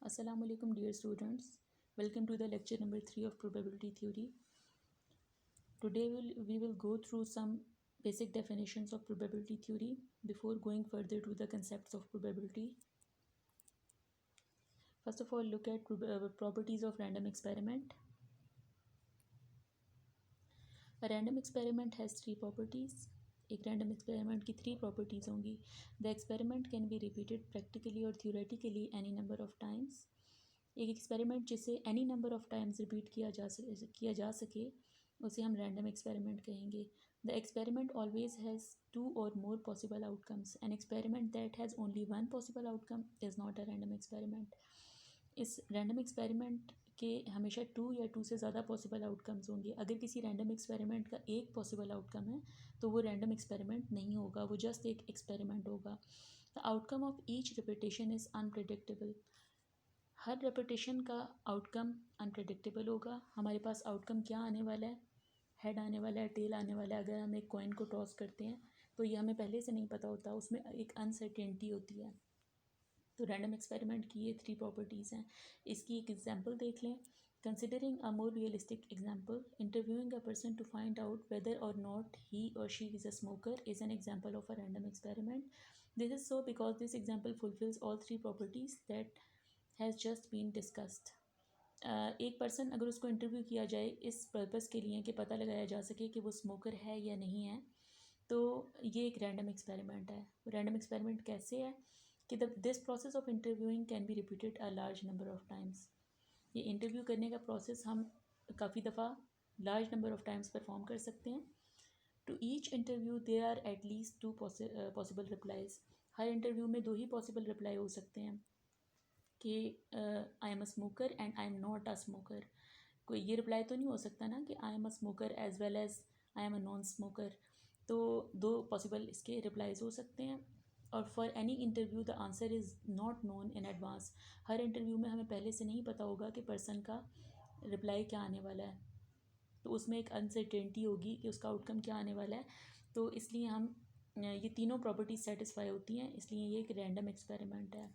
Assalamu alaikum dear students. Welcome to the lecture number 3 of probability theory. Today we will go through some basic definitions of probability theory before going further to the concepts of probability. First of all, look at properties of random experiment. A random experiment has three properties. एक random experiment की three properties होंगी. The experiment can be repeated practically और theoretically any number of times. एक experiment जिसे any number of times repeat किया जा सके उसे हम रैंडम एक्सपेरिमेंट कहेंगे. The experiment always has two और more possible outcomes. An experiment that has only one possible outcome is not a random experiment. इस रैंडम एक्सपेरिमेंट के हमेशा टू या टू से ज़्यादा पॉसिबल आउटकम्स होंगे. अगर किसी रैंडम एक्सपेरिमेंट का एक पॉसिबल आउटकम है तो वो रैंडम एक्सपेरिमेंट नहीं होगा, वो जस्ट एक एक्सपेरिमेंट होगा. The outcome of each repetition is unpredictable. Her repetition का आउटकम अनप्रेडिक्टेबल होगा. हमारे पास आउटकम क्या आने वाला है, हेड आने वाला है, टेल आने वाला है. अगर हम एक कॉइन को टॉस करते हैं तो ये हमें पहले से नहीं पता होता, उसमें एक अनसर्टेनिटी होती है. तो रैंडम एक्सपेरिमेंट की ये थ्री प्रॉपर्टीज़ हैं. इसकी एक एग्जांपल देख लें. Considering a more realistic example, interviewing a person to find out whether or not he or she is a smoker is an example of a random experiment. This is so because this example fulfils all three properties that has just been discussed. एक person अगर उसको interview किया जाए इस purpose के लिए कि पता लगाया जा सके कि वो स्मोकर है या नहीं है, तो ये एक रैंडम एक्सपेरिमेंट है. रैंडम एक्सपेरिमेंट कैसे है कि this process of interviewing can be repeated a large number of times. ये इंटरव्यू करने का प्रोसेस हम काफ़ी दफ़ा large number of times perform कर सकते हैं. To each interview there are at least two possible replies. हर इंटरव्यू में दो ही पॉसिबल रिप्लाई हो सकते हैं कि I am a smoker and I am not a smoker. कोई ये रिप्लाई तो नहीं हो सकता ना कि I am a smoker as well as I am a non smoker. तो दो पॉसिबल इसके रिप्लाईज हो सकते हैं. और for any interview the answer is not known in advance. हर इंटरव्यू में हमें पहले से नहीं पता होगा कि पर्सन का रिप्लाई क्या आने वाला है, तो उसमें एक अनसर्टेनिटी होगी कि उसका आउटकम क्या आने वाला है. तो इसलिए हम ये तीनों प्रॉपर्टीज सेटिस्फाई होती हैं, इसलिए ये एक रैंडम एक्सपेरिमेंट है.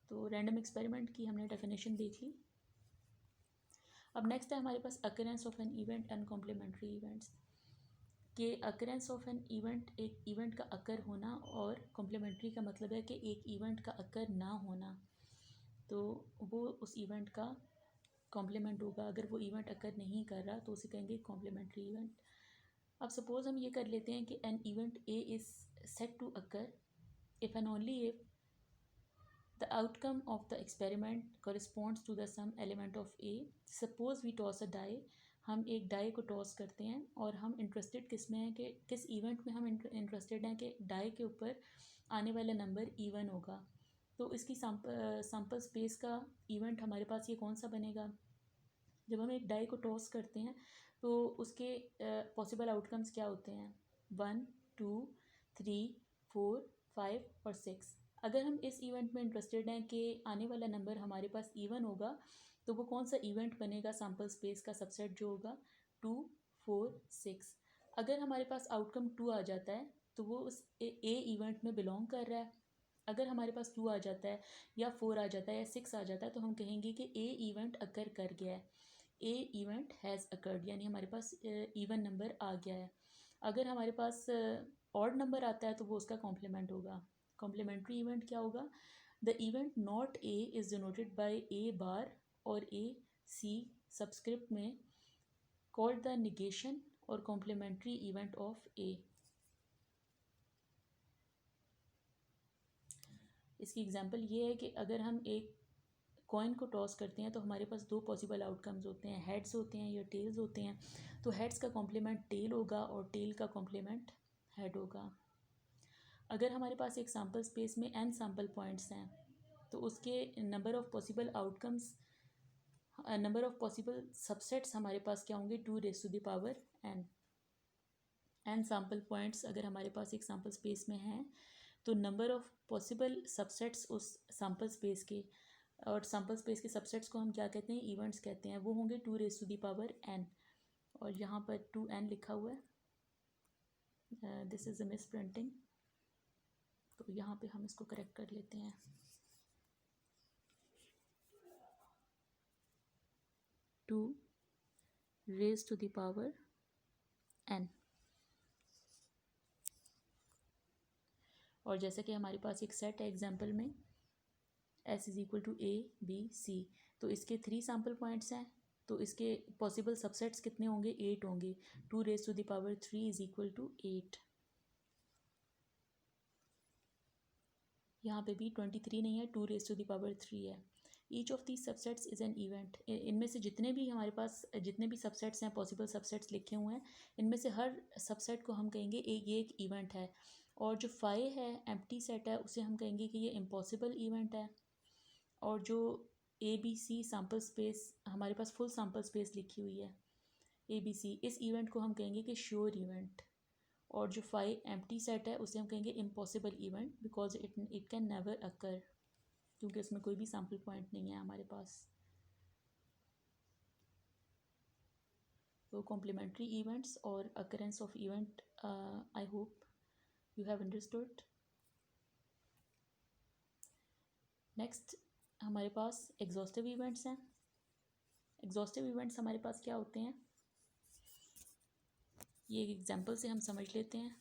तो रैंडम एक्सपेरिमेंट की हमने डेफिनेशन देख ली. अब नेक्स्ट है हमारे पास occurrence of an event and complementary events. कि अकरेंस ऑफ एन इवेंट, एक इवेंट का अकर होना, और कॉम्प्लीमेंट्री का मतलब है कि एक इवेंट का अकर ना होना, तो वो उस इवेंट का कॉम्प्लीमेंट होगा. अगर वो इवेंट अकर नहीं कर रहा तो उसे कहेंगे कॉम्प्लीमेंट्री इवेंट. अब सपोज़ हम ये कर लेते हैं कि an event A is set to occur if and only if the outcome of the experiment corresponds to the sum element of A. Suppose we toss a die. हम एक die को टॉस करते हैं और हम इंटरेस्टेड किस में हैं कि किस इवेंट में हम इंटरेस्टेड हैं कि डाई के ऊपर आने वाला नंबर इवन होगा. तो इसकी सैम्पल स्पेस का इवेंट हमारे पास ये कौन सा बनेगा. जब हम एक डाई को टॉस करते हैं तो उसके पॉसिबल आउटकम्स क्या होते हैं, 1, 2, 3, 4, 5 और 6. अगर हम इस इवेंट में इंटरेस्टेड हैं कि आने वाला नंबर हमारे पास इवन होगा, तो वो कौन सा इवेंट बनेगा, सैम्पल स्पेस का सबसेट जो होगा 2, 4, 6. अगर हमारे पास आउटकम 2 आ जाता है तो वो उस ए इवेंट में बिलोंग कर रहा है. अगर हमारे पास 2 आ जाता है या 4 आ जाता है या 6 आ जाता है तो हम कहेंगे कि ए इवेंट अकर कर गया है, ए इवेंट हैज़ अकर्ड, यानी हमारे पास इवन नंबर आ गया है. अगर हमारे पास ऑड नंबर आता है तो वो उसका कॉम्प्लीमेंट होगा. कॉम्प्लीमेंट्री इवेंट क्या होगा, the event not a is denoted by a bar और ए सी सबस्क्रिप्ट में कॉल्ड द निगेशन और कॉम्प्लीमेंट्री इवेंट ऑफ ए. इसकी एग्जांपल ये है कि अगर हम एक कॉइन को टॉस करते हैं तो हमारे पास दो पॉसिबल आउटकम्स होते हैं, हेड्स होते हैं या टेल्स होते हैं. तो हेड्स का कॉम्प्लीमेंट टेल होगा और टेल का कॉम्प्लीमेंट हेड होगा. अगर हमारे पास एक सैम्पल स्पेस में n सैम्पल पॉइंट्स हैं तो उसके number of possible outcomes, number of possible subsets हमारे पास क्या होंगे, 2⁻n. n सैम्पल पॉइंट्स अगर हमारे पास एक सैम्पल स्पेस में हैं तो नंबर ऑफ़ पॉसिबल सबसेट्स उस सैम्पल स्पेस के, और सैम्पल स्पेस के सबसेट्स को हम क्या कहते हैं, इवेंट्स कहते हैं, वो होंगे 2⁻n. और यहाँ पर 2n लिखा हुआ है, this is a miss printing, तो यहाँ पे हम इसको करेक्ट कर लेते हैं. 2 raised to the power n। और जैसे कि हमारे पास एक सेट है एग्जाम्पल में s is equal to ABC, तो इसके 3 सैम्पल पॉइंट्स हैं, तो इसके पॉसिबल सबसेट्स कितने होंगे? 8 होंगे। 2 raise to the power 3 is equal to 8। यहाँ पे भी 23 नहीं है, 2 रेज टू द पावर 3 है। Each of these subsets is an event. इनमें से जितने भी हमारे पास जितने भी सबसेट्स हैं, पॉसिबल सबसेट्स लिखे हुए हैं, इनमें से हर सबसेट को हम कहेंगे ये एक इवेंट है। और जो फाई है, एम्प्टी सेट है, उसे हम कहेंगे कि ये इम्पॉसिबल इवेंट है। और जो ABC सैम्पल स्पेस, हमारे पास फुल सैम्पल स्पेस लिखी हुई है ABC, इस इवेंट को हम कहेंगे कि श्योर इवेंट। और जो फाई एम्प्टी सेट है उसे हम कहेंगे impossible event, because it can never occur, क्योंकि उसमें कोई भी सैम्पल पॉइंट नहीं है हमारे पास। तो कॉम्प्लीमेंट्री इवेंट्स और occurrence of event, I hope you have understood. Next हमारे पास एग्जॉस्टिव इवेंट्स हैं। एग्जॉस्टिव इवेंट्स हमारे पास क्या होते हैं, ये एक एग्जांपल से हम समझ लेते हैं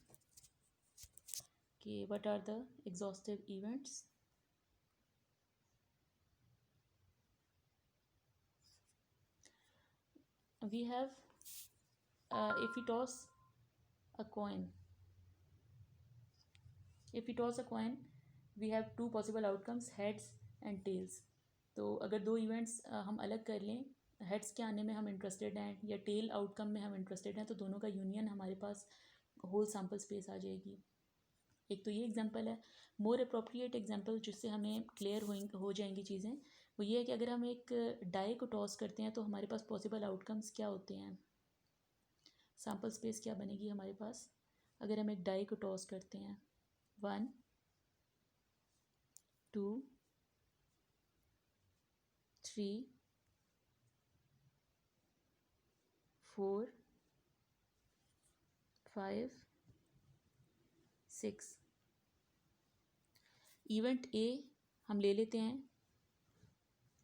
कि what are the exhaustive events. We have if we toss a coin, we have two possible outcomes, heads and tails। तो अगर दो इवेंट्स हम अलग कर लें, हेड्स के आने में हम इंटरेस्टेड हैं या टेल आउटकम में हम इंटरेस्टेड हैं, तो दोनों का यूनियन हमारे पास होल सैम्पल स्पेस आ जाएगी। एक तो ये एग्जांपल है। मोर अप्रोप्रिएट एग्जांपल जिससे हमें क्लियर हो जाएंगी चीज़ें, वो ये है कि अगर हम एक डाई को टॉस करते हैं तो हमारे पास पॉसिबल आउटकम्स क्या होते हैं, सैम्पल स्पेस क्या बनेगी हमारे पास अगर हम एक डाई को टॉस करते हैं। 1 2 3 4 5 6। इवेंट ए हम ले लेते हैं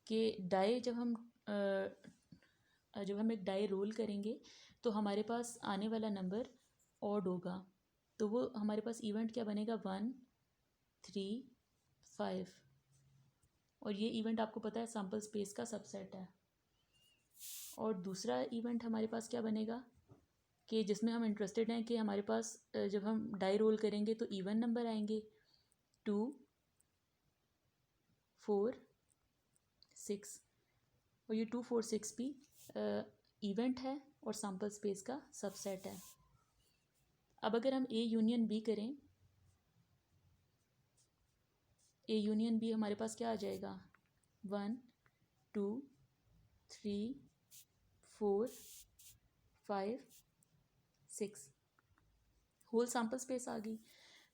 कि डाई जब हम एक डाई रोल करेंगे तो हमारे पास आने वाला नंबर ऑड होगा, तो वो हमारे पास इवेंट क्या बनेगा, 1 3 5। और ये इवेंट आपको पता है सैम्पल स्पेस का सबसेट है। और दूसरा इवेंट हमारे पास क्या बनेगा कि जिसमें हम इंटरेस्टेड हैं कि हमारे पास जब हम डाई रोल करेंगे तो इवन नंबर आएंगे 2 4 6। और ये 2 4 6 भी इवेंट है और सैम्पल स्पेस का सबसेट है। अब अगर हम ए यूनियन बी करें, ए यूनियन बी हमारे पास क्या आ जाएगा, 1 2 3 4 5 6, होल सैम्पल स्पेस आ गई।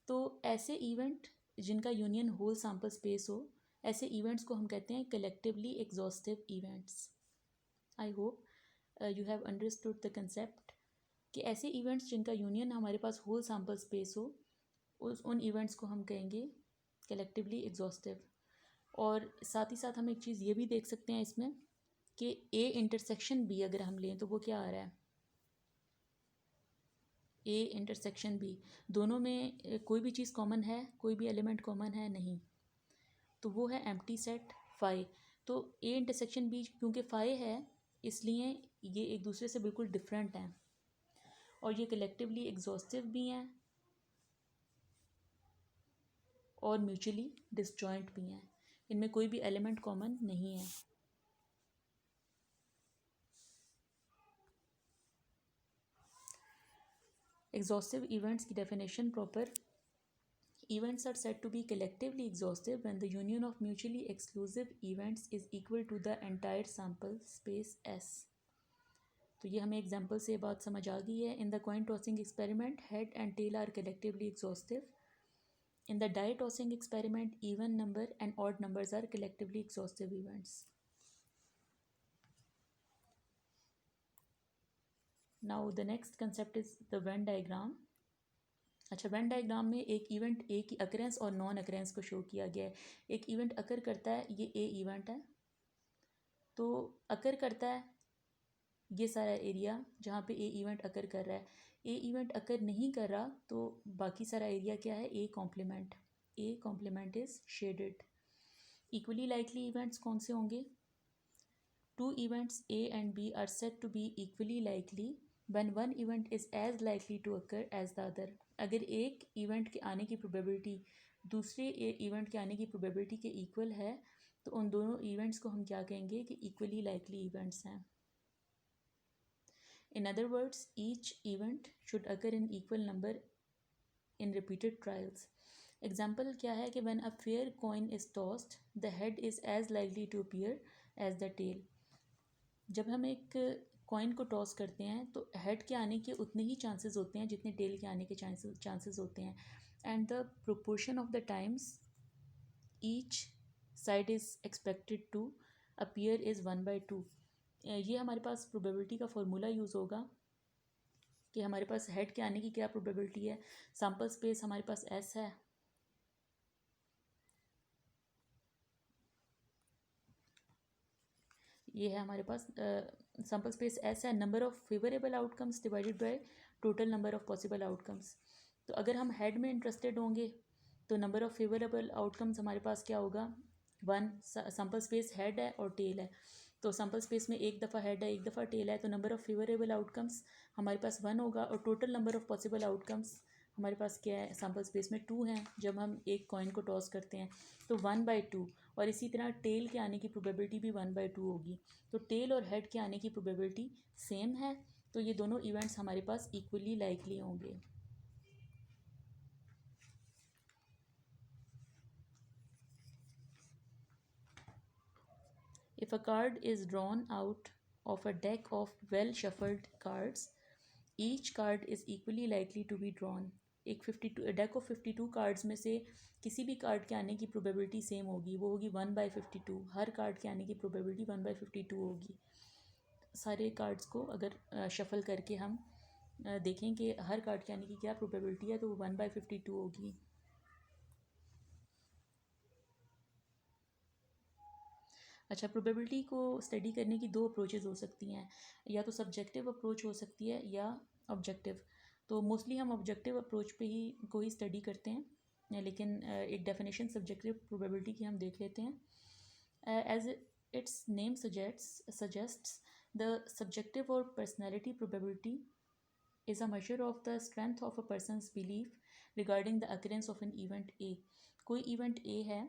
तो ऐसे इवेंट जिनका यूनियन होल सैम्पल स्पेस हो, ऐसे इवेंट्स को हम कहते हैं collectively exhaustive events. I hope you have understood the concept कि ऐसे इवेंट्स जिनका यूनियन हमारे पास होल सैम्पल स्पेस हो, उन इवेंट्स को हम कहेंगे कलेक्टिवली एग्जॉस्टिव। और साथ ही साथ हम एक चीज़ ये भी देख सकते हैं इसमें कि ए इंटरसेक्शन बी अगर हम लें तो वो क्या आ रहा है, ए इंटरसेक्शन बी, दोनों में कोई भी चीज़ कॉमन है, कोई भी एलिमेंट कॉमन है नहीं, तो वो है एम्प्टी सेट फाई। तो ए इंटरसेक्शन बी क्योंकि फाई है इसलिए ये एक दूसरे से बिल्कुल डिफरेंट हैं और ये कलेक्टिवली एग्जॉस्टिव भी हैं और म्यूचुअली डिसजॉइंट भी हैं, इनमें कोई भी एलिमेंट कॉमन नहीं है। एग्जॉस्टिव इवेंट्स की definition proper, events are said to be collectively exhaustive when the union of mutually exclusive events is equal to the entire sample space S। तो ये हमें एग्जांपल से बात समझ आ गई है। In the coin tossing experiment head and tail are collectively exhaustive. In the die tossing experiment even number and odd numbers are collectively exhaustive events. Now the next concept is the Venn diagram. अच्छा, Venn diagram में एक event A की occurrence और non occurrence को show किया गया है। एक इवेंट अकर करता है, ये ए इवेंट है, तो अकर करता है ये सारा एरिया जहाँ पे ए इवेंट अकर कर रहा है। ए इवेंट अकर नहीं कर रहा तो बाकी सारा एरिया क्या है, A complement is shaded. Equally likely events कौन से होंगे? Two events A and B are said to be equally likely when one event is as likely to occur as the other. अगर एक इवेंट के आने की प्रोबेबिलिटी दूसरे event के आने की प्रोबेबिलिटी के इक्वल है तो उन दोनों इवेंट्स को हम क्या कहेंगे कि इक्वली लाइकली इवेंट्स हैं। In other words, each event should occur in equal number in repeated trials. Example क्या है कि when a fair coin is tossed, the head is as likely to appear as the tail. जब हम एक coin को toss करते हैं तो हेड के आने के उतने ही चांसेस होते हैं जितने टेल के आने के चांसेस होते हैं। And the proportion of the times each side is expected to appear is 1/2। ये हमारे पास प्रोबेबिलिटी का फॉर्मूला यूज़ होगा कि हमारे पास हेड के आने की क्या प्रोबेबिलिटी है। सैम्पल स्पेस हमारे पास एस है, ये है हमारे पास सैम्पल स्पेस एस है। Number of favourable outcomes divided by total number of possible outcomes. तो अगर हम हेड में इंटरेस्टेड होंगे तो नंबर ऑफ फेवरेबल आउटकम्स हमारे पास क्या होगा, 1। सैम्पल स्पेस हेड है और टेल है, तो सैम्पल स्पेस में एक दफ़ा हेड है एक दफ़ा टेल है, तो नंबर ऑफ फेवरेबल आउटकम्स हमारे पास 1 होगा और total number of possible outcomes हमारे पास क्या है, सैम्पल स्पेस में 2 हैं जब हम एक कॉइन को टॉस करते हैं, तो 1/2। और इसी तरह टेल के आने की प्रोबेबिलिटी भी 1/2 होगी। तो टेल और हेड के आने की प्रोबेबिलिटी सेम है, तो ये दोनों इवेंट्स हमारे पास इक्वली लाइकली होंगे। If a card is drawn out of a deck of well shuffled cards, each card is equally likely to be drawn. एक 52 डेक ऑफ 52 कार्ड्स में से किसी भी कार्ड के आने की प्रोबेबिलिटी सेम होगी, वो होगी 1/52। हर कार्ड के आने की प्रोबेबिलिटी 1/52 होगी। सारे कार्ड्स को अगर शफल करके हम देखें कि हर कार्ड के आने की क्या प्रोबेबिलिटी है तो वो 1/52 होगी। अच्छा, प्रोबेबिलिटी को स्टडी करने की 2 अप्रोचेज़ हो सकती हैं, या तो सब्जेक्टिव अप्रोच हो सकती है या ऑब्जेक्टिव। तो मोस्टली हम ऑब्जेक्टिव अप्रोच पे ही को ही स्टडी करते हैं, लेकिन एक डेफिनेशन सब्जेक्टिव प्रोबेबिलिटी की हम देख लेते हैं। As its name suggests the subjective और personality probability is a measure of the strength of a person's belief regarding the occurrence of an event A. कोई इवेंट A है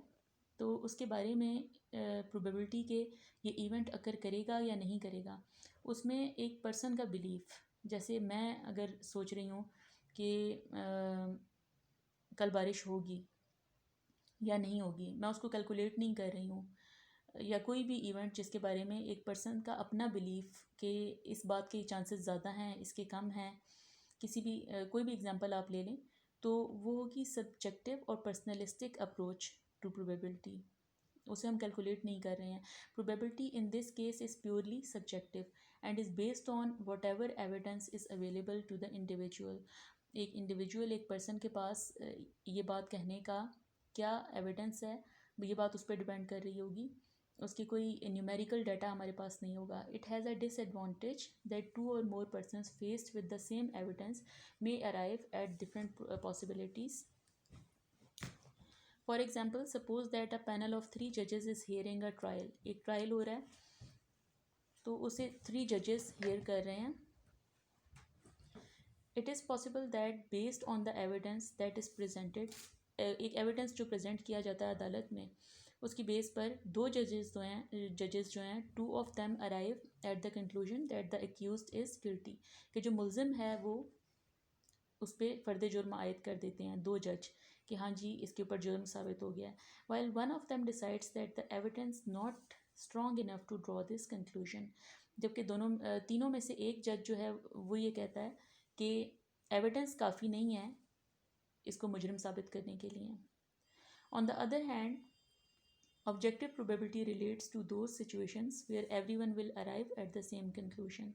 तो उसके बारे में प्रोबेबिलिटी के ये इवेंट अकर करेगा या नहीं करेगा, उसमें एक पर्सन का बिलीफ, जैसे मैं अगर सोच रही हूँ कि कल बारिश होगी या नहीं होगी, मैं उसको कैलकुलेट नहीं कर रही हूँ, या कोई भी इवेंट जिसके बारे में एक पर्सन का अपना बिलीफ कि इस बात के चांसेस ज़्यादा हैं इसके कम हैं, किसी भी कोई भी एग्जांपल आप ले लें, तो वो होगी सब्जेक्टिव और पर्सनलिस्टिक अप्रोच टू प्रोबेबिलिटी। उसे हम कैलकुलेट नहीं कर रहे हैं। Probability in this case is purely subjective and is based on whatever evidence is available to the individual. एक इंडिविजुअल, एक पर्सन के पास ये बात कहने का क्या एविडेंस है, ये बात उस पर डिपेंड कर रही होगी, उसकी कोई न्यूमेरिकल डाटा हमारे पास नहीं होगा। It has a disadvantage that 2 or more persons faced with the same evidence may arrive at different possibilities. For example, suppose that a panel of 3 judges is hearing a trial. एक trial हो रहा है तो उसे 3 जजेस hair कर रहे हैं। It is possible that based on the evidence that is presented, एक एविडेंस जो प्रेजेंट किया जाता है अदालत में, उसकी बेस पर 2 जजेस जो हैं 2 of them arrive at the conclusion that the accused is guilty, कि जो मुल्ज़िम है वो उस पर फ़र्द जुर्म आयद कर देते हैं 2 जज कि हाँ जी इसके ऊपर जुर्म साबित हो गया है। while one of them decides that the evidence not strong enough to draw this conclusion, जबकि तीनों में से एक जज जो है वो ये कहता है कि एविडेंस काफ़ी नहीं है इसको मुजरिम साबित करने के लिए। On the other hand, objective probability relates to those situations where everyone will arrive at the same conclusion.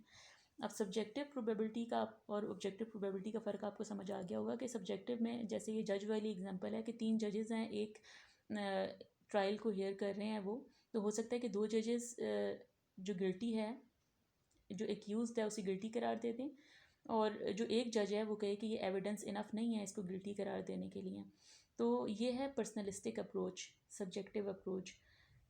अब सब्जेक्टिव प्रोबेबिलिटी का और ऑब्जेक्टिव प्रोबेबिलिटी का फ़र्क आपको समझ आ गया होगा कि सब्जेक्टिव में जैसे ये जज वाली एग्जांपल है कि 3 जजेस हैं, एक ट्रायल को हेयर कर रहे हैं वो, तो हो सकता है कि 2 जजेस जो गिल्टी है जो एक्यूज़ड है उसे गिल्टी करार दे दें, और जो एक जज है वो कहे कि ये एविडेंस इनफ नहीं है इसको गिल्टी करार देने के लिए। तो ये है पर्सनलिस्टिक अप्रोच, सब्जेक्टिव अप्रोच,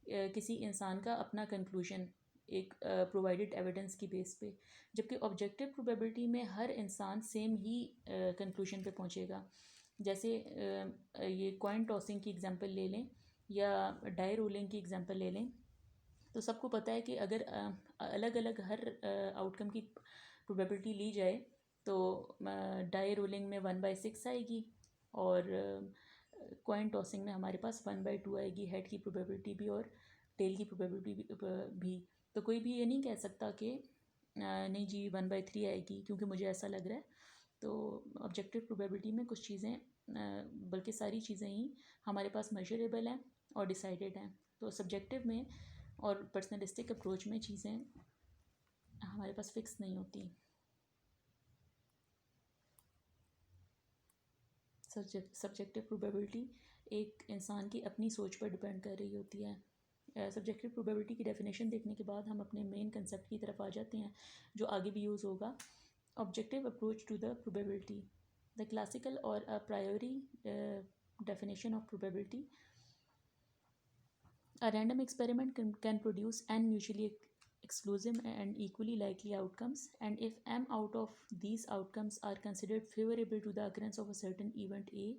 किसी इंसान का अपना कंक्लूजन एक प्रोवाइडेड एविडेंस की बेस पे। जबकि ऑब्जेक्टिव प्रोबेबिलिटी में हर इंसान सेम ही कंक्लूजन पे पहुंचेगा। जैसे ये कॉइन टॉसिंग की एग्जांपल ले लें या डाई रोलिंग की एग्जांपल ले लें, तो सबको पता है कि अगर अलग अलग हर आउटकम की प्रोबेबिलिटी ली जाए तो डाई रोलिंग में 1/6 आएगी, और कॉइन टॉसिंग में हमारे पास 1/2 आएगी, हेड की प्रोबेबिलिटी भी और टेल की प्रोबेबिलिटी भी। तो कोई भी ये नहीं कह सकता कि नहीं जी 1/3 आएगी क्योंकि मुझे ऐसा लग रहा है। तो ऑब्जेक्टिव प्रोबेबिलिटी में कुछ चीज़ें, बल्कि सारी चीज़ें ही हमारे पास मेजरेबल हैं और डिसाइडेड हैं। तो सब्जेक्टिव में और पर्सनलिस्टिक अप्रोच में चीज़ें हमारे पास फिक्स नहीं होती। सब्जेक्टिव प्रोबेबिलिटी एक इंसान की अपनी सोच पर डिपेंड कर रही होती है। सब्जेक्टिव प्रोबेबिलिटी की डेफिनेशन देखने के बाद हम अपने मेन कंसेप्ट की तरफ आ जाते हैं जो आगे भी यूज़ होगा। Objective approach to the probability, the classical or a प्रायोरी definition of probability. A random experiment can produce n mutually exclusive and equally likely outcomes, and if m out of these outcomes are considered favorable to the occurrence of a certain event A,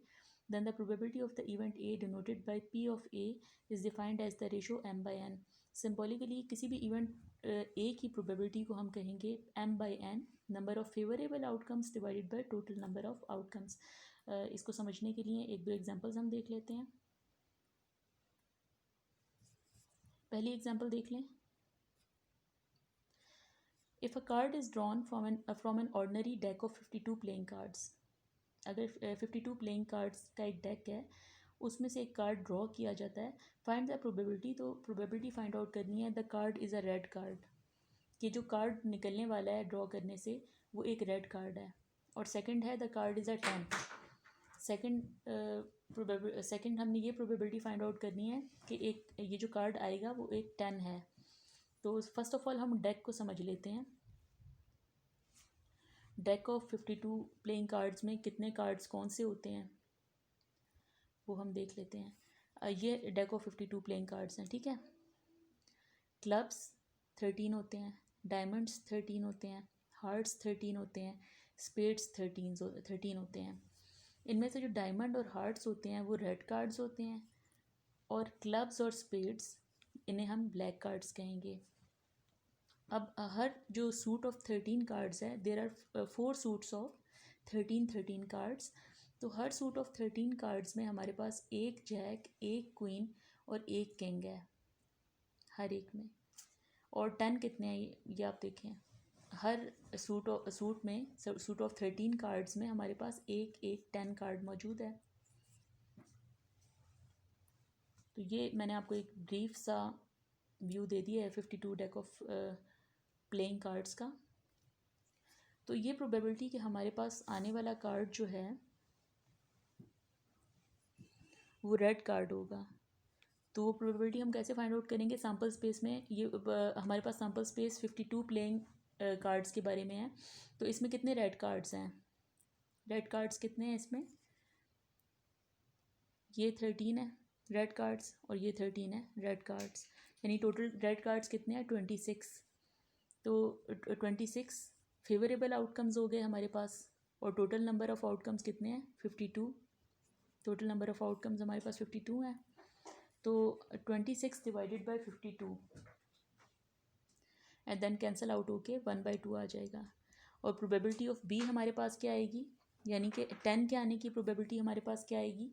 then the probability of the event A denoted by P of A is defined as the ratio m by n. Symbolically किसी भी event A की probability को हम कहेंगे m by n, number of favorable outcomes divided by total number of outcomes. इसको समझने के लिए एक दो एग्जांपल्स हम देख लेते हैं। पहली एग्जांपल देख लें। If a card is drawn from an ordinary deck of 52 playing cards, अगर 52 प्लेइंग कार्ड्स का एक डेक है उसमें से एक कार्ड ड्रॉ किया जाता है, फाइंड द प्रोबेबिलिटी, तो प्रोबेबिलिटी फाइंड आउट करनी है the card is a red card, कि जो कार्ड निकलने वाला है ड्रॉ करने से वो एक रेड कार्ड है। और सेकंड है the card is a 10, second हमने ये प्रोबेबिलिटी फाइंड आउट करनी है कि एक ये जो कार्ड आएगा वो एक 10 है। तो फर्स्ट ऑफ ऑल हम डेक को समझ लेते हैं। डेक ऑफ 52 प्लेइंग कार्ड्स में कितने कार्ड्स कौन से होते हैं वो हम देख लेते हैं। ये डेक ऑफ 52 प्लेइंग कार्ड्स हैं, ठीक है। क्लब्स 13 होते हैं, डायमंड्स 13 होते हैं, हार्ट्स 13 होते हैं, स्पेड्स 13 होते हैं। इनमें से जो डायमंड और हार्ट्स होते हैं वो रेड कार्ड्स होते हैं, और क्लब्स और स्पेड्स इन्हें हम ब्लैक कार्ड्स कहेंगे। अब हर जो सूट ऑफ 13 कार्ड्स है, there are 4 suits of 13 cards. तो हर सूट ऑफ 13 कार्ड्स में हमारे पास एक जैक, एक क्वीन और एक किंग है हर एक में। और 10 कितने हैं ये आप देखें, हर सूट ऑफ 13 कार्ड्स में हमारे पास एक एक 10 कार्ड मौजूद है। तो ये मैंने आपको एक ब्रीफ सा व्यू दे दिया है 52 डेक ऑफ प्लेइंग कार्ड्स का। तो ये प्रोबेबिलिटी कि हमारे पास आने वाला कार्ड जो है वो रेड कार्ड होगा, तो वो प्रोबेबिलिटी हम कैसे फाइंड आउट करेंगे। सैम्पल स्पेस में ये हमारे पास सैम्पल स्पेस 52 प्लेइंग कार्ड्स के बारे में है। तो इसमें कितने रेड कार्ड्स हैं, रेड कार्ड्स कितने हैं इसमें, ये 13 है रेड कार्ड्स और ये 13 है रेड कार्ड्स, यानी टोटल रेड कार्ड्स कितने हैं 26। तो 26 फेवरेबल आउटकम्स हो गए हमारे पास, और टोटल नंबर ऑफ़ आउटकम्स कितने हैं 52। टोटल नंबर ऑफ़ आउटकम्स हमारे पास 52 हैं। तो 26 divided by 52 and then cancel out होके 1/2 आ जाएगा। और प्रोबेबिलिटी ऑफ बी हमारे पास क्या आएगी, यानी कि 10 के आने की प्रोबेबिलिटी हमारे पास क्या आएगी।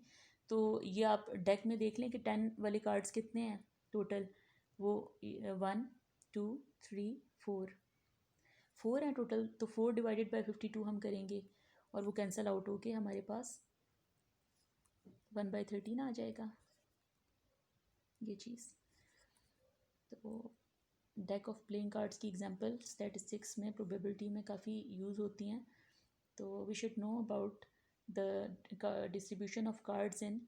तो ये आप डेक में देख लें कि 10 वाले कार्ड्स कितने हैं टोटल, वो 1 2 3 4 हैं टोटल। तो 4 डिवाइडेड बाय 52 हम करेंगे और वो कैंसिल आउट होके हमारे पास 1/13 आ जाएगा ये चीज़। तो डेक ऑफ प्लेइंग कार्ड्स की एग्जांपल स्टैटिस्टिक्स में प्रोबेबिलिटी में काफ़ी यूज़ होती हैं। तो we should know about the distribution of cards in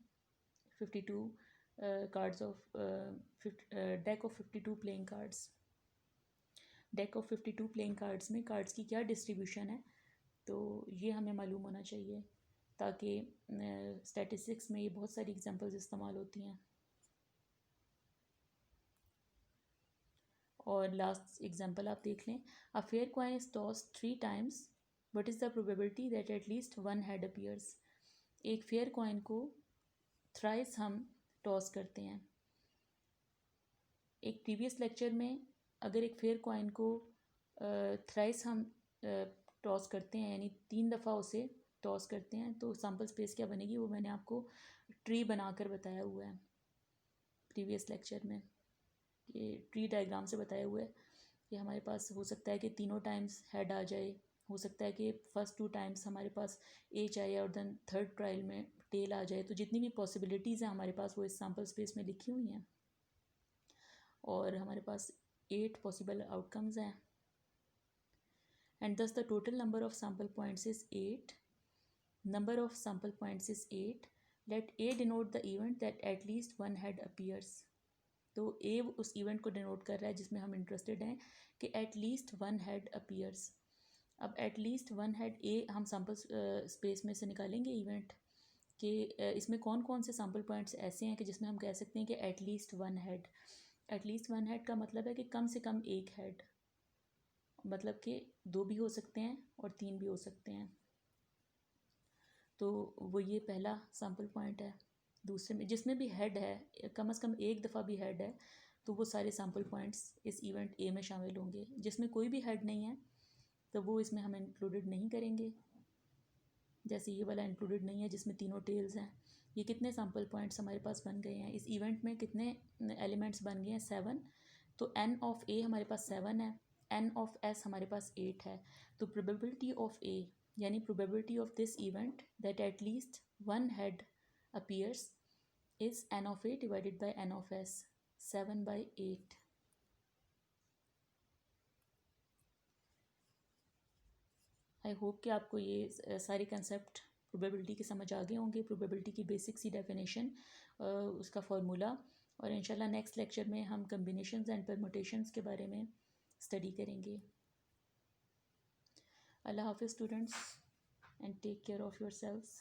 52 cards of deck of 52 playing cards. Deck of 52 playing cards में कार्ड्स की क्या डिस्ट्रीब्यूशन है, तो ये हमें मालूम होना चाहिए, ताकि स्टैटिस्टिक्स में ये बहुत सारी एग्जांपल्स इस्तेमाल होती हैं। और लास्ट एग्जांपल आप देख लें, a fair coin is toss 3 times, what is the probability that at least one head appears. एक फेयर कॉइन को थ्राइस हम टॉस करते हैं। एक प्रीवियस लेक्चर में अगर एक फेयर कॉइन को थ्राइस हम टॉस करते हैं, यानी 3 दफ़ा उसे टॉस करते हैं, तो सैम्पल स्पेस क्या बनेगी, वो मैंने आपको ट्री बनाकर बताया हुआ है प्रीवियस लेक्चर में। ये ट्री डायग्राम से बताया हुआ है कि हमारे पास हो सकता है कि तीनों टाइम्स हेड आ जाए, हो सकता है कि फर्स्ट 2 टाइम्स हमारे पास एच आए और देन थर्ड ट्रायल में टेल आ जाए। तो जितनी भी पॉसिबिलिटीज़ हैं हमारे पास वो इस सैम्पल स्पेस में लिखी हुई हैं, और हमारे पास 8 पॉसिबल आउटकम्स हैं, and thus the total number of sample points is 8। Number of sample points is 8। Let A denote the event that at least one head appears. तो ए उस इवेंट को डिनोट कर रहा है जिसमें हम इंटरेस्टेड हैं कि eight least one head appears. अब एट लीस्ट वन हेड ए हम सैम्पल स्पेस में से निकालेंगे इवेंट कि इसमें कौन कौन से सैम्पल पॉइंट्स ऐसे हैं कि जिसमें हम कह सकते हैं कि eight least one head. Eight least one head का मतलब है कि कम से कम एक हेड, मतलब कि 2 भी हो सकते हैं और 3 भी हो सकते हैं। तो वो ये पहला सैम्पल पॉइंट है। दूसरे में जिसमें भी हेड है, कम से कम एक दफ़ा भी हेड है, तो वो सारे सैम्पल पॉइंट्स इस इवेंट ए में शामिल होंगे। जिसमें कोई भी हेड नहीं है तो वो इसमें हम इंक्लूडेड नहीं करेंगे। जैसे ये वाला इंक्लूडेड नहीं है जिसमें तीनों टेल्स हैं। ये कितने सैम्पल पॉइंट्स हमारे पास बन गए हैं इस इवेंट में, कितने एलिमेंट्स बन गए हैं, 7। तो एन ऑफ ए हमारे पास 7 है, एन ऑफ एस हमारे पास 8 है। तो प्रोबेबिलिटी ऑफ ए, यानी probability of this event that at least one head appears is n of A divided by n of S, 7/8। I hope कि आपको ये सारे कंसेप्ट प्रोबेबिलिटी के समझ आ गए होंगे, प्रोबेबिलिटी की बेसिक सी डेफिनेशन, उसका फार्मूला, और इंशाल्लाह नेक्स्ट लेक्चर में हम कम्बिनेशंस एंड परमुटेशंस के बारे में स्टडी करेंगे। अल्लाह हाफिज़ students, and take care of yourselves.